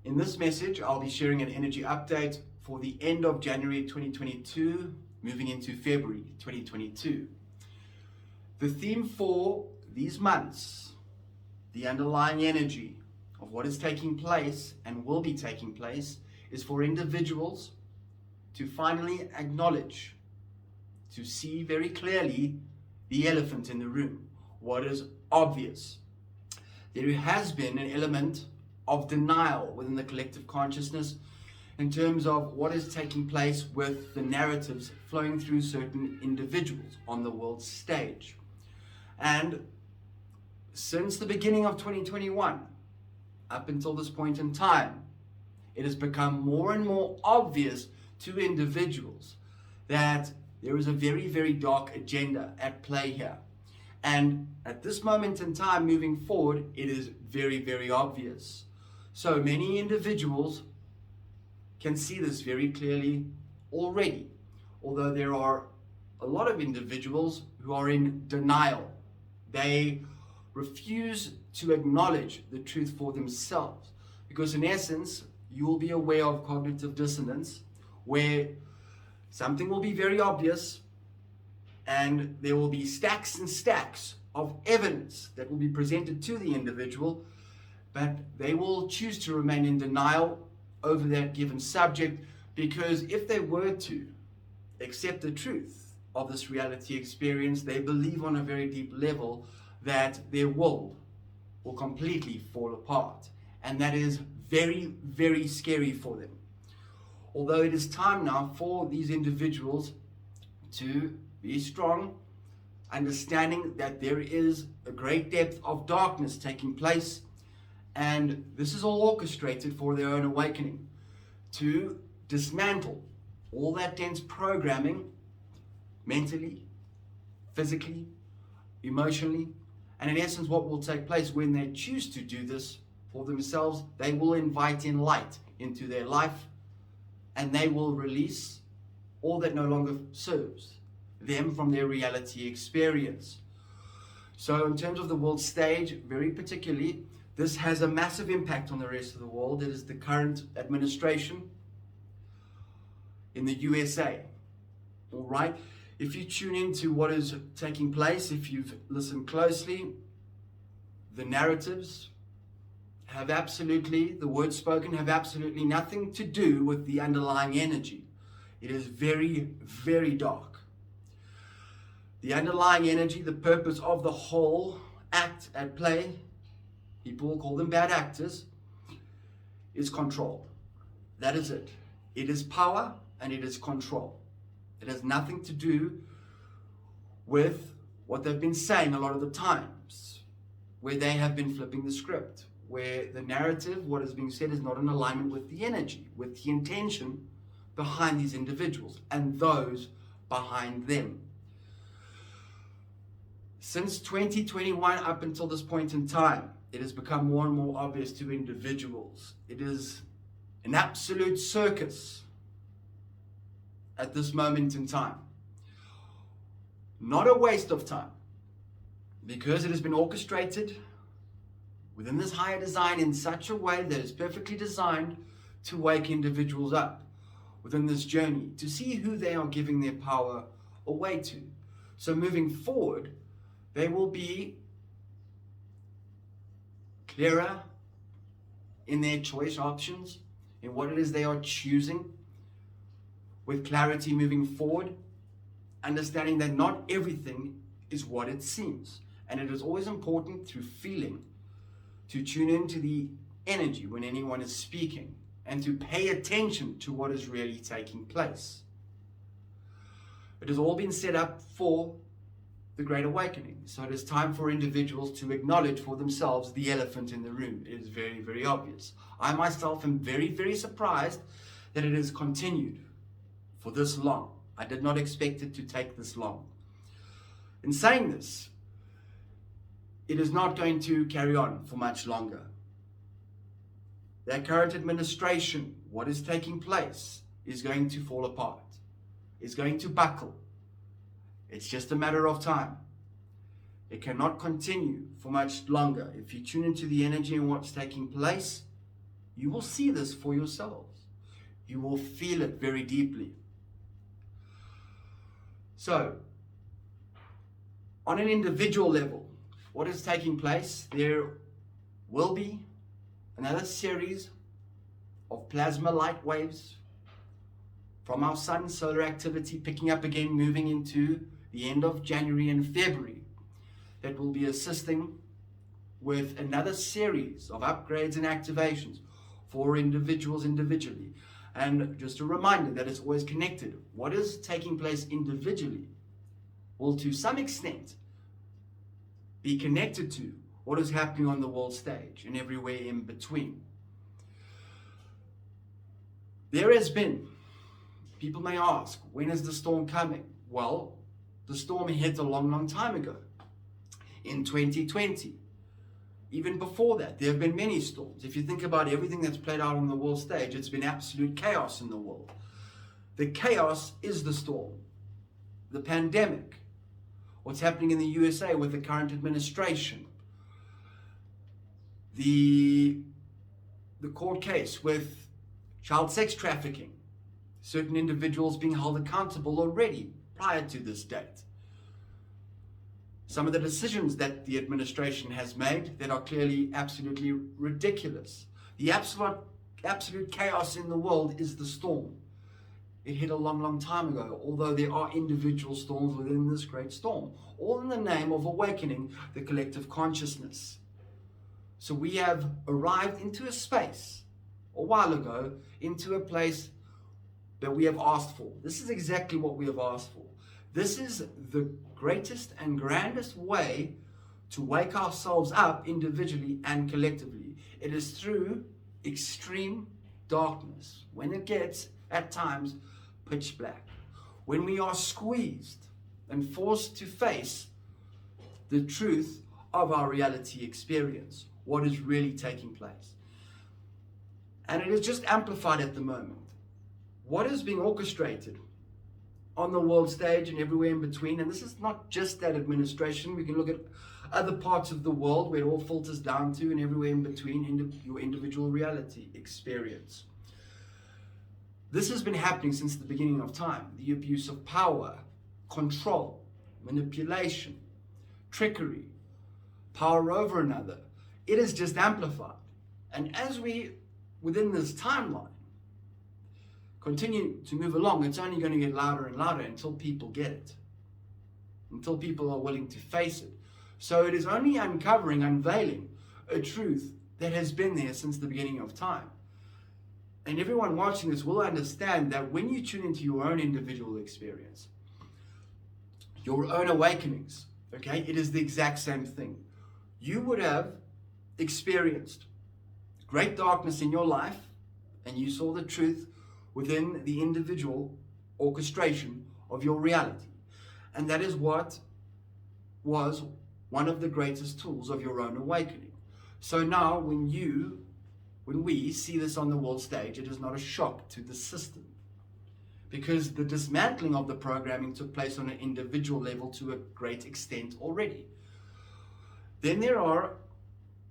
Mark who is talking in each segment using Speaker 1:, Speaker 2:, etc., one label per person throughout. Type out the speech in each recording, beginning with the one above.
Speaker 1: In this message, I'll be sharing an energy update for the end of January 2022, moving into February 2022. The theme for these months, the underlying energy of what is taking place and will be taking place, is for individuals to finally acknowledge, to see very clearly the elephant in the room, what is obvious. There has been an element of denial within the collective consciousness in terms of what is taking place with the narratives flowing through certain individuals on the world stage. And since the beginning of 2021, up until this point in time, it has become more and more obvious to individuals that there is a very, very dark agenda at play here. And at this moment in time, moving forward, it is very, very obvious. So many individuals can see this very clearly already, although there are a lot of individuals who are in denial. They refuse to acknowledge the truth for themselves, because in essence, you will be aware of cognitive dissonance, where something will be very obvious and there will be stacks and stacks of evidence that will be presented to the individual, but they will choose to remain in denial over that given subject, because if they were to accept the truth of this reality experience, they believe on a very deep level that their world will completely fall apart. And that is very, very scary for them. Although it is time now for these individuals to be strong, understanding that there is a great depth of darkness taking place, and this is all orchestrated for their own awakening, to dismantle all that dense programming mentally, physically, emotionally. And in essence, what will take place when they choose to do this for themselves, they will invite in light into their life, and they will release all that no longer serves them from their reality experience. So in terms of the world stage, very particularly, this has a massive impact on the rest of the world. It is the current administration in the USA. All right. If you tune into what is taking place, if you've listened closely, the narratives have absolutely, the words spoken have absolutely nothing to do with the underlying energy. It is very, very dark. The underlying energy, the purpose of the whole act at play, people will call them bad actors, is control. That is it. It is power and it is control. It has nothing to do with what they've been saying a lot of the times, where they have been flipping the script, where the narrative, what is being said, is not in alignment with the energy, with the intention behind these individuals and those behind them. Since 2021 up until this point in time, it has become more and more obvious to individuals. It is an absolute circus at this moment in time. Not a waste of time, because it has been orchestrated within this higher design in such a way that is perfectly designed to wake individuals up within this journey, to see who they are giving their power away to. So moving forward, they will be clearer in their choice options, in what it is they are choosing, with clarity moving forward, understanding that not everything is what it seems. And it is always important through feeling to tune into the energy when anyone is speaking and to pay attention to what is really taking place. It has all been set up for the Great Awakening. So it is time for individuals to acknowledge for themselves the elephant in the room. It is very, very obvious. I myself am very, very surprised that it has continued for this long. I did not expect it to take this long. In saying this, it is not going to carry on for much longer. That current administration, what is taking place, is going to fall apart. It's going to buckle. It's just a matter of time. It cannot continue for much longer. If you tune into the energy and what's taking place, you will see this for yourselves. You will feel it very deeply. So, on an individual level, what is taking place? There will be another series of plasma light waves from our sun, solar activity picking up again, moving into the end of January and February, that will be assisting with another series of upgrades and activations for individuals individually. And just a reminder that it's always connected. What is taking place individually will to some extent be connected to what is happening on the world stage and everywhere in between. There has been, people may ask, when is the storm coming? Well, the storm hit a long, long time ago, in 2020. Even before that, there have been many storms. If you think about everything that's played out on the world stage, it's been absolute chaos in the world. The chaos is the storm. The pandemic, what's happening in the USA with the current administration, the court case with child sex trafficking, certain individuals being held accountable already prior to this date. Some of the decisions that the administration has made that are clearly absolutely ridiculous. The absolute chaos in the world is the storm. It hit a long, long time ago, although there are individual storms within this great storm, all in the name of awakening the collective consciousness. So we have arrived into a space, a while ago, into a place that we have asked for. This is exactly what we have asked for. This is the greatest and grandest way to wake ourselves up individually and collectively. It is through extreme darkness, when it gets, at times, pitch black. When we are squeezed and forced to face the truth of our reality experience, what is really taking place. And it is just amplified at the moment. What is being orchestrated on the world stage and everywhere in between, and this is not just that administration, we can look at other parts of the world where it all filters down to, and everywhere in between your individual reality experience. This has been happening since the beginning of time. The abuse of power, control, manipulation, trickery, power over another. It is just amplified. And as we, within this timeline, continue to move along, it's only going to get louder and louder until people get it, until people are willing to face it. So it is only unveiling a truth that has been there since the beginning of time. And everyone watching this will understand that when you tune into your own individual experience, your own awakenings, okay, it is the exact same thing. You would have experienced great darkness in your life, and you saw the truth within the individual orchestration of your reality. And that is what was one of the greatest tools of your own awakening. So now when we see this on the world stage, it is not a shock to the system, because the dismantling of the programming took place on an individual level to a great extent already. Then there are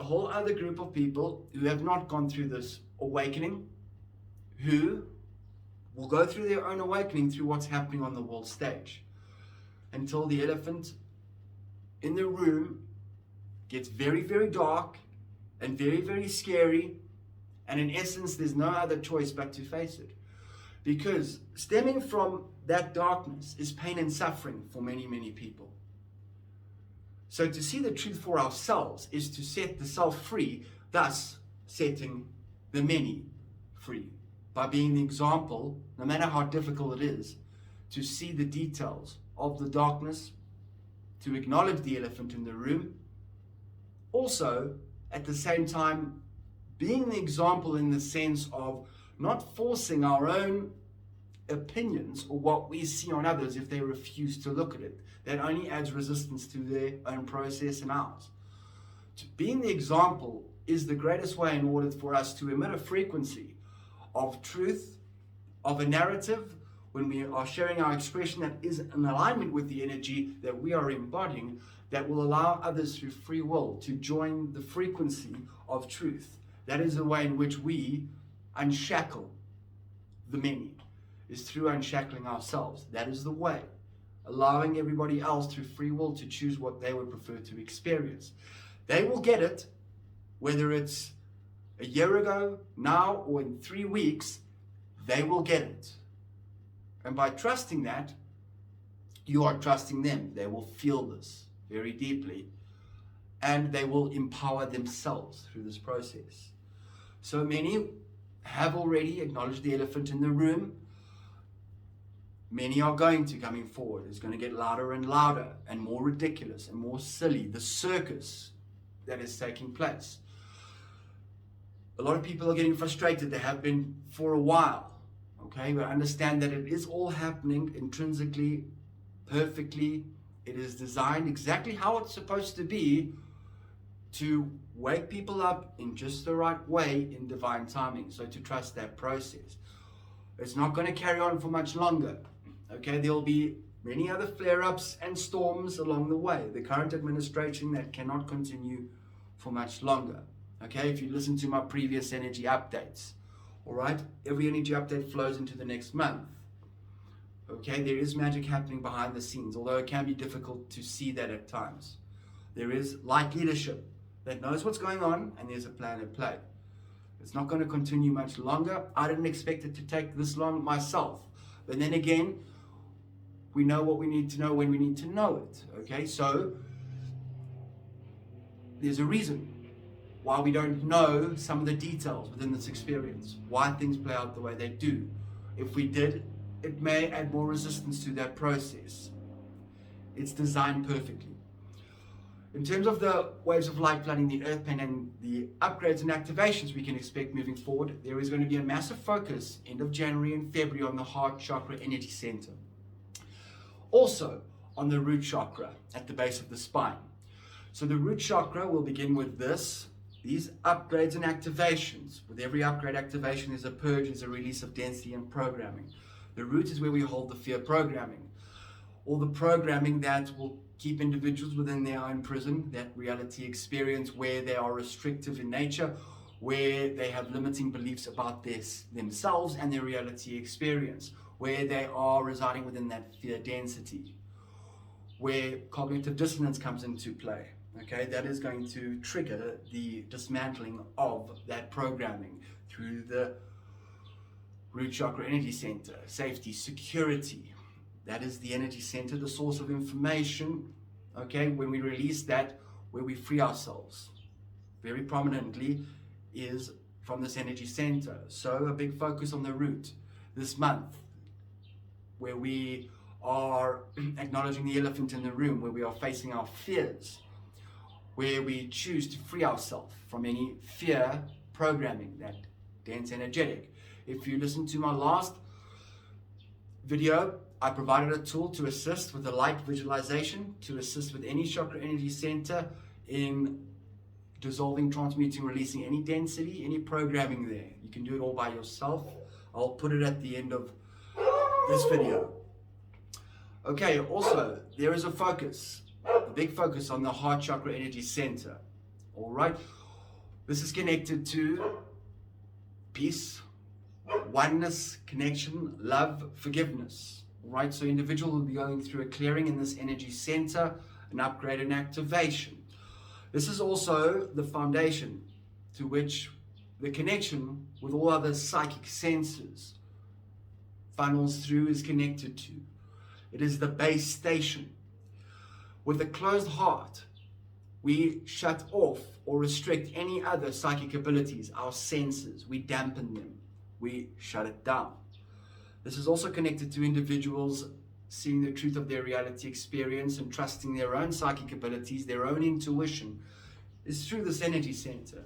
Speaker 1: a whole other group of people who have not gone through this awakening, who will go through their own awakening through what's happening on the world stage, until the elephant in the room gets very, very dark and very, very scary, and in essence there's no other choice but to face it, because stemming from that darkness is pain and suffering for many, many people. So to see the truth for ourselves is to set the self free, thus setting the many free, by being the example, no matter how difficult it is, to see the details of the darkness, to acknowledge the elephant in the room. Also, at the same time, being the example in the sense of not forcing our own opinions or what we see on others if they refuse to look at it. That only adds resistance to their own process and ours. Being the example is the greatest way in order for us to emit a frequency of truth, of a narrative, when we are sharing our expression that is in alignment with the energy that we are embodying, that will allow others through free will to join the frequency of truth That is the way in which we unshackle the many, is through unshackling ourselves. That is the way. Allowing everybody else through free will to choose what they would prefer to experience. They will get it, whether it's a year ago, now, or in 3 weeks, they will get it. And by trusting that, you are trusting them. They will feel this very deeply, and they will empower themselves through this process. So many have already acknowledged the elephant in the room. Many are going to coming forward. It's going to get louder and louder and more ridiculous and more silly. The circus that is taking place. A lot of people are getting frustrated. They have been for a while. Okay, but understand that it is all happening intrinsically, perfectly. It is designed exactly how it's supposed to be, to wake people up in just the right way in divine timing. So to trust that process. It's not going to carry on for much longer. Okay, there will be many other flare-ups and storms along the way. The current administration that cannot continue for much longer. Okay, if you listen to my previous energy updates. All right, every energy update flows into the next month. Okay, there is magic happening behind the scenes, although it can be difficult to see that at times. There is light leadership that knows what's going on, and there's a plan at play. It's not going to continue much longer. I didn't expect it to take this long myself. But then again, we know what we need to know when we need to know it. Okay, so there's a reason why we don't know some of the details within this experience, why things play out the way they do. If we did, it may add more resistance to that process. It's designed perfectly. In terms of the waves of light flooding the earth plane and the upgrades and activations we can expect moving forward, there is going to be a massive focus end of January and February on the heart chakra energy center. Also on the root chakra at the base of the spine. So the root chakra will begin with these upgrades and activations. With every upgrade activation is a purge, is a release of density and programming. The root is where we hold the fear programming. All the programming that will keep individuals within their own prison, that reality experience where they are restrictive in nature, where they have limiting beliefs about themselves and their reality experience, where they are residing within that fear density, where cognitive dissonance comes into play. Okay, that is going to trigger the dismantling of that programming through the root chakra energy center. Safety, security, that is the energy center, the source of information. Okay, when we release that, where we free ourselves very prominently is from this energy center. So a big focus on the root this month, where we are acknowledging the elephant in the room, where we are facing our fears, where we choose to free ourselves from any fear programming, that dense energetic. If you listen to my last video, I provided a tool to assist with the light visualization, to assist with any chakra energy center in dissolving, transmuting, releasing any density, any programming there. You can do it all by yourself. I'll put it at the end of this video. Okay, also, there is a focus, a big focus on the heart chakra energy center. All right, this is connected to peace, oneness, connection, love, forgiveness. All right, so individual will be going through a clearing in this energy center, an upgrade and activation. This is also the foundation to which the connection with all other psychic senses funnels through, is connected to. It is the base station. With a closed heart, we shut off or restrict any other psychic abilities, our senses. We dampen them. We shut it down. This is also connected to individuals seeing the truth of their reality experience and trusting their own psychic abilities, their own intuition, is through this energy center.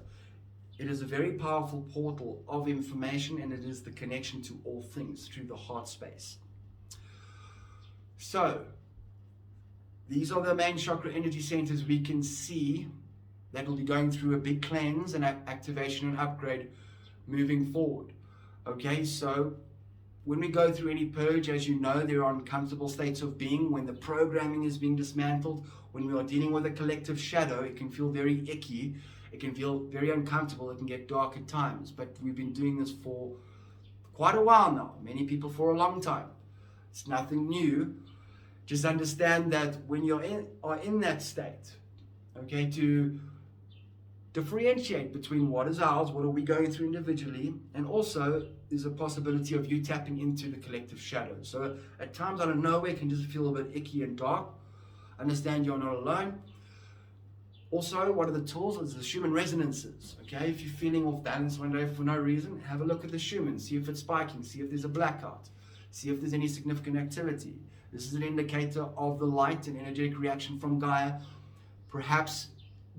Speaker 1: It is a very powerful portal of information, and it is the connection to all things through the heart space. So, these are the main chakra energy centers we can see that will be going through a big cleanse and activation and upgrade moving forward. Okay, so when we go through any purge, as you know, there are uncomfortable states of being when the programming is being dismantled. When we are dealing with a collective shadow, it can feel very icky. It can feel very uncomfortable. It can get dark at times, but we've been doing this for quite a while now. Many people for a long time. It's nothing new. Just understand that when you are in that state, okay, to differentiate between what is ours, what are we going through individually, and also there's a possibility of you tapping into the collective shadow. So at times out of nowhere it can just feel a bit icky and dark. Understand you're not alone. Also, one of the tools is the Schumann resonances. Okay, if you're feeling off balance one day for no reason, have a look at the Schumann, see if it's spiking, see if there's a blackout, see if there's any significant activity. This is an indicator of the light and energetic reaction from Gaia. Perhaps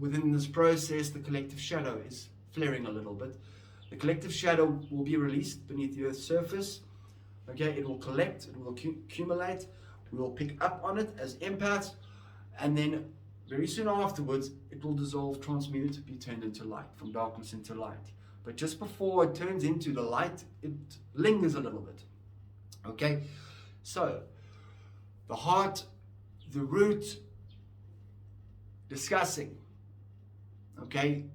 Speaker 1: within this process, the collective shadow is flaring a little bit. The collective shadow will be released beneath the Earth's surface. Okay, it will collect, it will accumulate, we will pick up on it as empaths, and then very soon afterwards, it will dissolve, transmute, be turned into light, from darkness into light. But just before it turns into the light, it lingers a little bit. Okay, so the heart, the root, discussing, okay,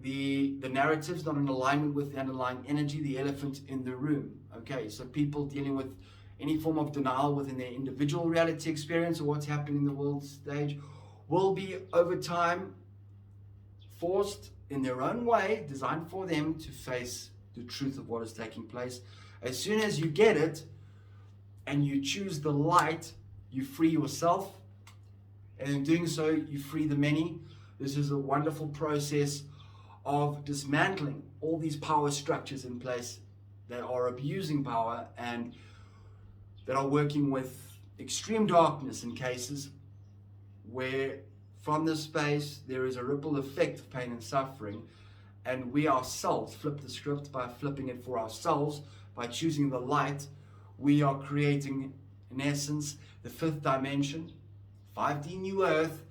Speaker 1: the narrative's not in alignment with the underlying energy, the elephant in the room. Okay, so people dealing with any form of denial within their individual reality experience or what's happening in the world stage will be over time forced in their own way, designed for them to face the truth of what is taking place. As soon as you get it and you choose the light, you free yourself, and in doing so you free the many. This is a wonderful process of dismantling all these power structures in place that are abusing power and that are working with extreme darkness in cases where from this space there is a ripple effect of pain and suffering, and we ourselves flip the script by flipping it for ourselves. By choosing the light, we are creating, in essence, the fifth dimension, 5D New Earth,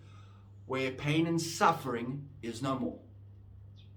Speaker 1: where pain and suffering is no more.